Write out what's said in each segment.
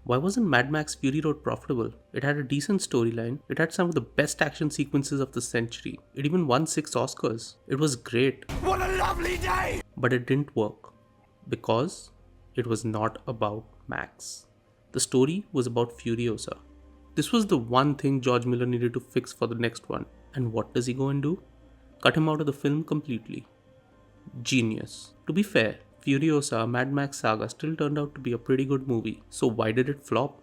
Why wasn't Mad Max Fury Road profitable? It had a decent storyline, it had some of the best action sequences of the century, it even won 6 Oscars. It was great. What a lovely day! But it didn't work. Because it was not about Max. The story was about Furiosa. This was the one thing George Miller needed to fix for the next one. And what does he go and do? Cut him out of the film completely. Genius. To be fair, Furiosa, Mad Max Saga still turned out to be a pretty good movie. So why did it flop?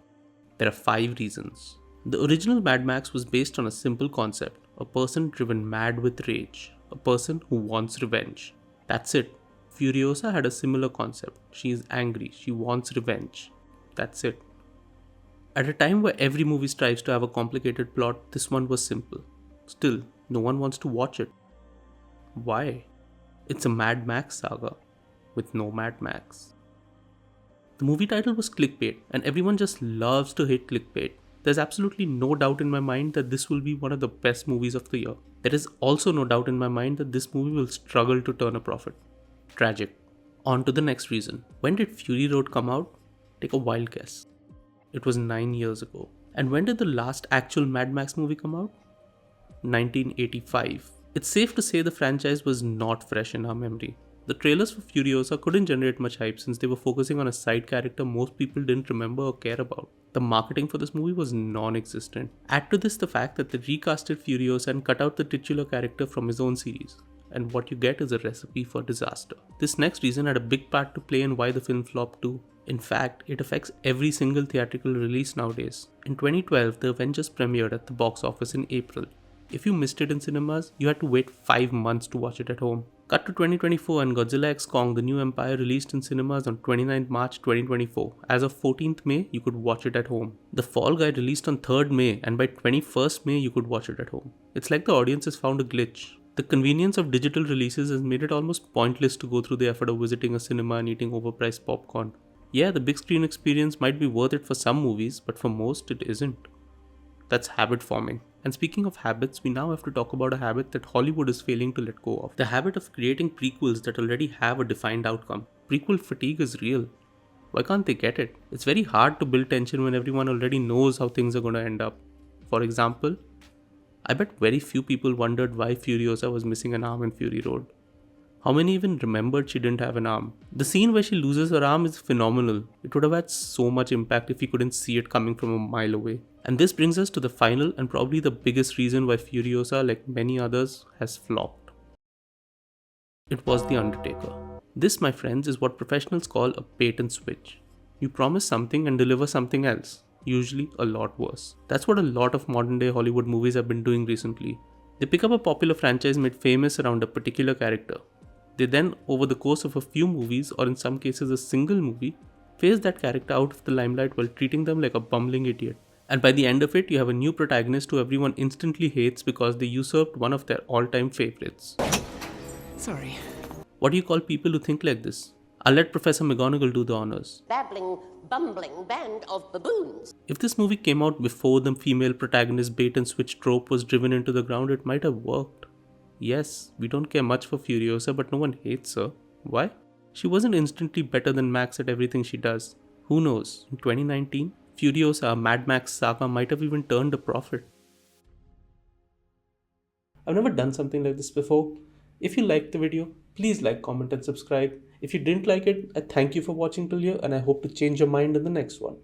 There are 5 reasons. The original Mad Max was based on a simple concept. A person driven mad with rage. A person who wants revenge. That's it. Furiosa had a similar concept. She is angry. She wants revenge. That's it. At a time where every movie strives to have a complicated plot, this one was simple. Still, no one wants to watch it. Why? It's a Mad Max saga with no Mad Max. The movie title was clickbait, and everyone just loves to hit clickbait. There's absolutely no doubt in my mind that this will be one of the best movies of the year. There is also no doubt in my mind that this movie will struggle to turn a profit. Tragic. On to the next reason. When did Fury Road come out? Take a wild guess. It was 9 years ago. And when did the last actual Mad Max movie come out? 1985. It's safe to say the franchise was not fresh in our memory. The trailers for Furiosa couldn't generate much hype since they were focusing on a side character most people didn't remember or care about. The marketing for this movie was non-existent. Add to this the fact that they recasted Furiosa and cut out the titular character from his own series. And what you get is a recipe for disaster. This next reason had a big part to play in why the film flopped too. In fact, it affects every single theatrical release nowadays. In 2012, The Avengers premiered at the box office in April. If you missed it in cinemas, you had to wait 5 months to watch it at home. Cut to 2024 and Godzilla x Kong The New Empire released in cinemas on 29th March 2024. As of 14th May, you could watch it at home. The Fall Guy released on 3rd May and by 21st May you could watch it at home. It's like the audience has found a glitch. The convenience of digital releases has made it almost pointless to go through the effort of visiting a cinema and eating overpriced popcorn. Yeah, the big screen experience might be worth it for some movies, but for most it isn't. That's habit forming. And speaking of habits, we now have to talk about a habit that Hollywood is failing to let go of. The habit of creating prequels that already have a defined outcome. Prequel fatigue is real. Why can't they get it? It's very hard to build tension when everyone already knows how things are going to end up. For example, I bet very few people wondered why Furiosa was missing an arm in Fury Road. How many even remembered she didn't have an arm? The scene where she loses her arm is phenomenal. It would have had so much impact if you couldn't see it coming from a mile away. And this brings us to the final and probably the biggest reason why Furiosa, like many others, has flopped. It was The Undertaker. This, my friends, is what professionals call a bait and switch. You promise something and deliver something else, usually a lot worse. That's what a lot of modern day Hollywood movies have been doing recently. They pick up a popular franchise made famous around a particular character. They then, over the course of a few movies, or in some cases a single movie, phase that character out of the limelight while treating them like a bumbling idiot. And by the end of it, you have a new protagonist who everyone instantly hates because they usurped one of their all-time favorites. Sorry. What do you call people who think like this? I'll let Professor McGonagall do the honors. Babbling, bumbling band of baboons. If this movie came out before the female protagonist bait and switch trope was driven into the ground, it might have worked. Yes, we don't care much for Furiosa, but no one hates her. Why? She wasn't instantly better than Max at everything she does. Who knows? In 2019, Furiosa, Mad Max Saga might have even turned a profit. I've never done something like this before. If you liked the video, please like, comment and subscribe. If you didn't like it, I thank you for watching till here and I hope to change your mind in the next one.